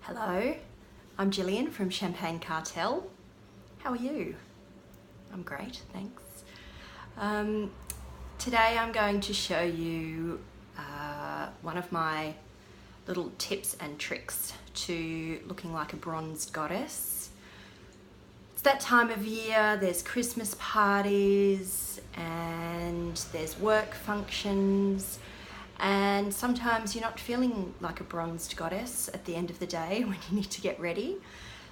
Hello, I'm Gillian from Champagne Cartel. How are you? I'm great, thanks. Today I'm going to show you one of my little tips and tricks to looking like a bronzed goddess. It's that time of year, there's Christmas parties and there's work functions, and sometimes you're not feeling like a bronzed goddess at the end of the day when you need to get ready.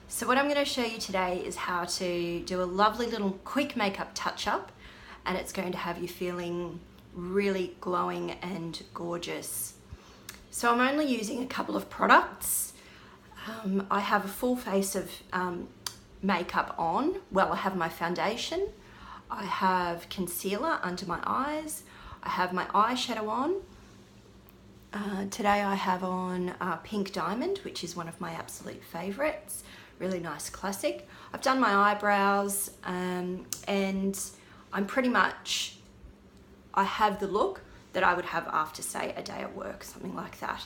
So what I'm going to show you today is how to do a lovely little quick makeup touch-up, and it's going to have you feeling really glowing and gorgeous. So I'm only using a couple of products. I have a full face of makeup on. Well, I have my foundation, I have concealer under my eyes, I have my eyeshadow on. Today I have on Pink Diamond, which is one of my absolute favorites. Really nice classic. I've done my eyebrows and I'm pretty much, I have the look that I would have after, say, a day at work, something like that.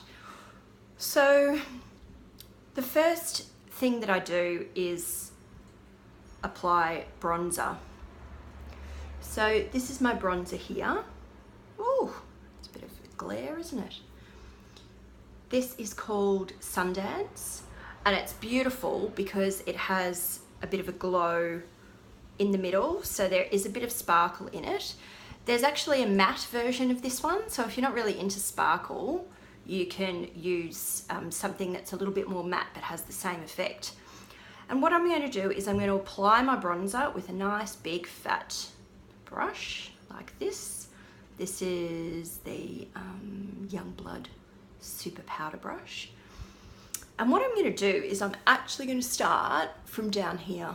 So the first thing that I do is apply bronzer. So this is my bronzer here. Ooh, it's a bit of a glare, isn't it? This is called Sundance, and it's beautiful because it has a bit of a glow in the middle, so there is a bit of sparkle in it. There's actually a matte version of this one, so if you're not really into sparkle, you can use something that's a little bit more matte but has the same effect. And what I'm going to do is I'm going to apply my bronzer with a nice big fat brush like this. This is the Youngblood Super Powder Brush. And what I'm going to do is I'm actually going to start from down here.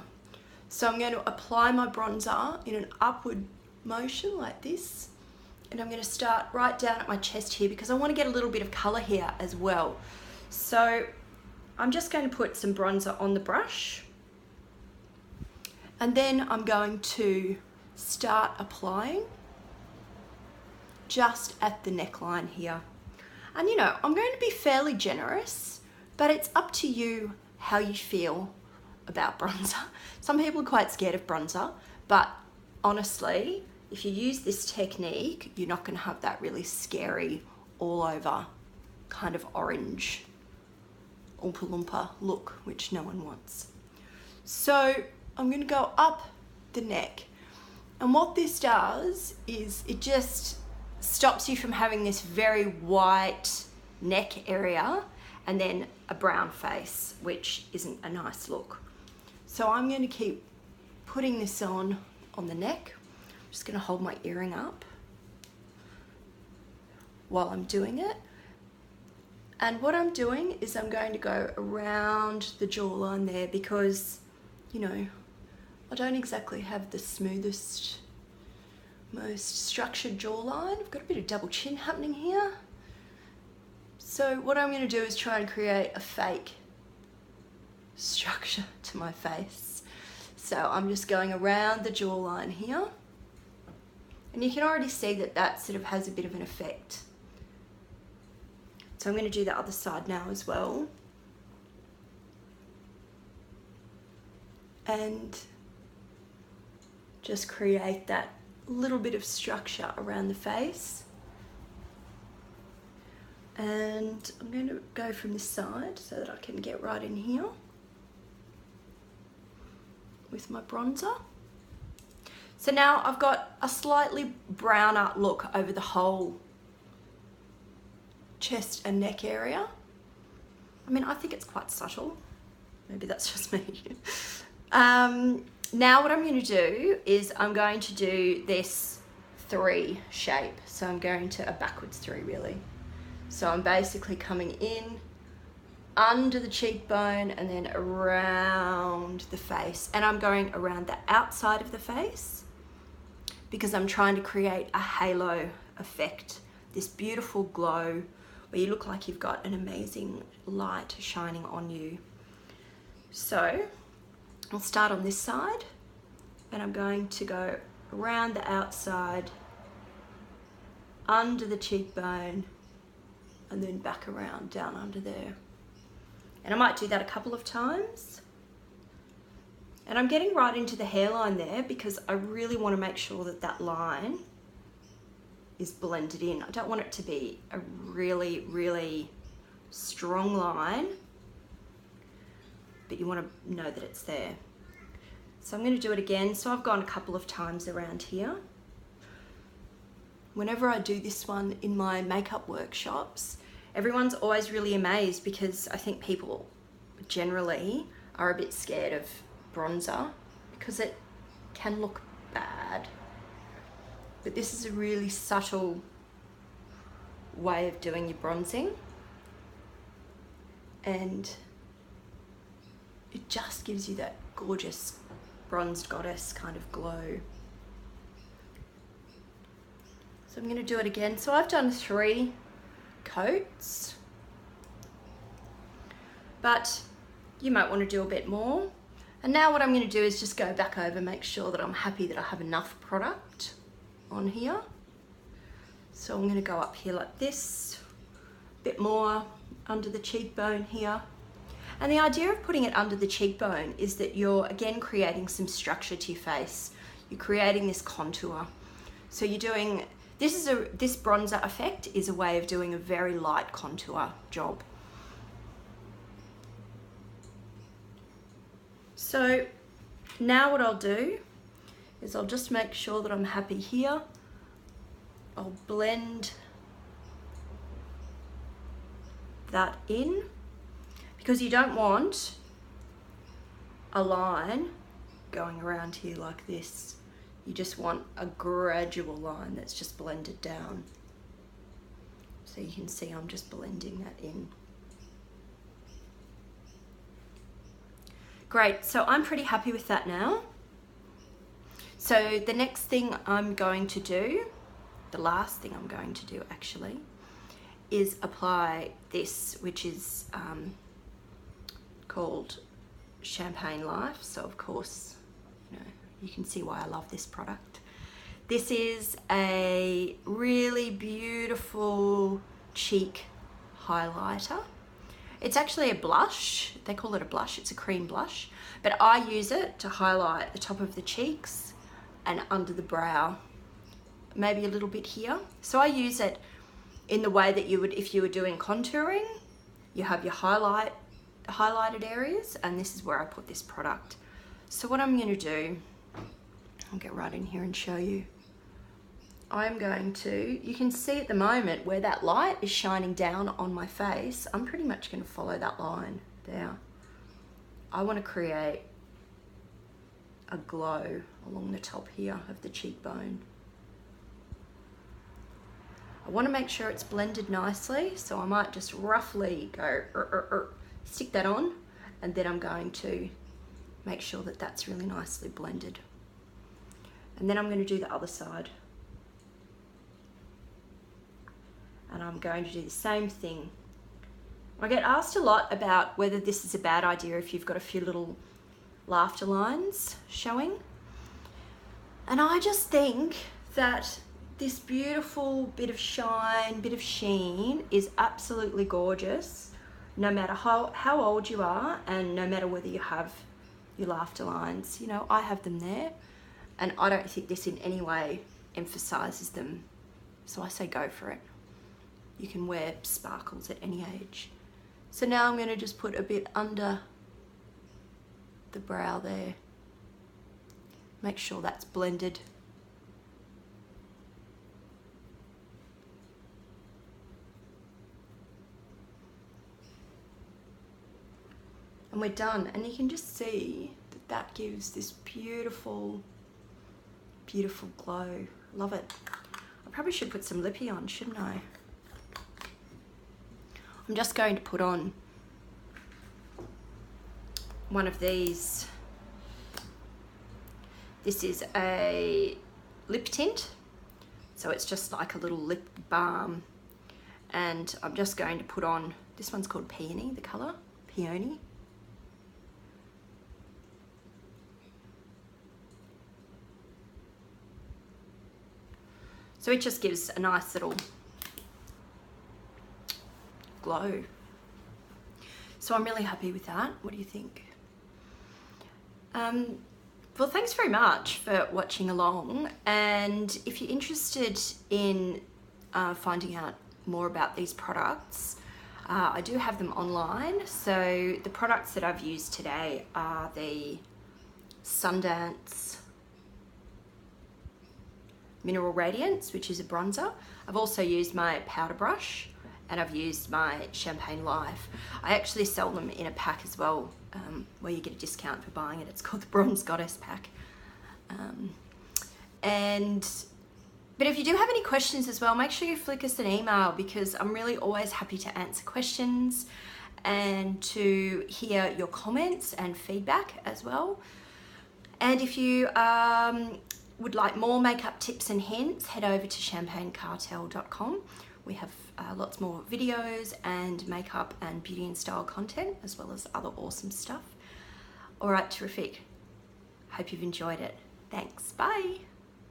So I'm going to apply my bronzer in an upward motion like this, and I'm going to start right down at my chest here because I want to get a little bit of colour here as well. So I'm just going to put some bronzer on the brush, and then I'm going to start applying just at the neckline here. And you know, I'm going to be fairly generous, but it's up to you how you feel about bronzer. Some people are quite scared of bronzer, but honestly, if you use this technique, you're not going to have that really scary all over kind of orange Oompa Loompa look, which no one wants. So I'm going to go up the neck, and what this does is it just stops you from having this very white neck area and then a brown face, which isn't a nice look. So I'm going to keep putting this on the neck. I'm just going to hold my earring up while I'm doing it. And what I'm doing is I'm going to go around the jawline there because, you know, I don't exactly have the smoothest, most structured jawline. I've got a bit of double chin happening here. So what I'm going to do is try and create a fake structure to my face. So I'm just going around the jawline here, and you can already see that that sort of has a bit of an effect. So I'm going to do the other side now as well, and just create that little bit of structure around the face. And I'm going to go from this side so that I can get right in here with my bronzer. So now I've got a slightly browner look over the whole chest and neck area. I mean, I think it's quite subtle. Maybe that's just me. Now what I'm going to do is I'm going to do this 3 shape. So I'm going to a backwards 3 really. So I'm basically coming in under the cheekbone and then around the face. And I'm going around the outside of the face because I'm trying to create a halo effect, this beautiful glow where you look like you've got an amazing light shining on you. So I'll start on this side, and I'm going to go around the outside, under the cheekbone, and then back around down under there. And I might do that a couple of times. And I'm getting right into the hairline there because I really want to make sure that that line is blended in. I don't want it to be a really, really strong line, but you want to know that it's there. So I'm going to do it again. So I've gone a couple of times around here. Whenever I do this one in my makeup workshops, everyone's always really amazed because I think people generally are a bit scared of bronzer because it can look bad. But this is a really subtle way of doing your bronzing, and it just gives you that gorgeous bronzed goddess kind of glow. So I'm going to do it again. So I've done 3 coats, but you might want to do a bit more. And now what I'm going to do is just go back over, make sure that I'm happy that I have enough product on here. So I'm going to go up here like this, a bit more under the cheekbone here. And the idea of putting it under the cheekbone is that you're again creating some structure to your face. You're creating this contour. So you're doing, this bronzer effect is a way of doing a very light contour job. So now what I'll do is I'll just make sure that I'm happy here. I'll blend that in because you don't want a line going around here like this. You just want a gradual line that's just blended down. So you can see I'm just blending that in. Great, so I'm pretty happy with that now. So the next thing I'm going to do, the last thing I'm going to do actually, is apply this, which is called Champagne Life. So of course, you can see why I love this product. This is a really beautiful cheek highlighter. It's actually a blush. They call it a blush. It's a cream blush, but I use it to highlight the top of the cheeks and under the brow, maybe a little bit here. So I use it in the way that you would if you were doing contouring. You have your highlighted areas, and this is where I put this product. So what I'm going to do, I'll get right in here and show you. I'm going to, you can see at the moment where that light is shining down on my face, I'm pretty much going to follow that line there. I want to create a glow along the top here of the cheekbone. I want to make sure it's blended nicely, so I might just roughly go stick that on, and then I'm going to make sure that that's really nicely blended. And then I'm going to do the other side. And I'm going to do the same thing. I get asked a lot about whether this is a bad idea if you've got a few little laughter lines showing. And I just think that this beautiful bit of shine, bit of sheen is absolutely gorgeous, no matter how old you are, and no matter whether you have your laughter lines. I have them there, and I don't think this in any way emphasizes them. So I say go for it. You can wear sparkles at any age. So now I'm going to just put a bit under the brow there. Make sure that's blended. And we're done. And you can just see that that gives this beautiful, beautiful glow. Love it. I probably should put some lippy on, shouldn't I? I'm just going to put on one of these. This is a lip tint, so it's just like a little lip balm, and I'm just going to put on, this one's called Peony, the colour, Peony. So it just gives a nice little glow. So I'm really happy with that. What do you think? Well, thanks very much for watching along, and if you're interested in finding out more about these products, I do have them online. So the products that I've used today are the Sundance Mineral Radiance, which is a bronzer. I've also used my powder brush, and I've used my Champagne Life. I actually sell them in a pack as well, where you get a discount for buying it. It's called the Bronze Goddess pack. But if you do have any questions as well, make sure you flick us an email, because I'm really always happy to answer questions and to hear your comments and feedback as well. And if you would like more makeup tips and hints, head over to champagnecartel.com. We have lots more videos and makeup and beauty and style content, as well as other awesome stuff. All right, terrific. Hope you've enjoyed it. Thanks, bye.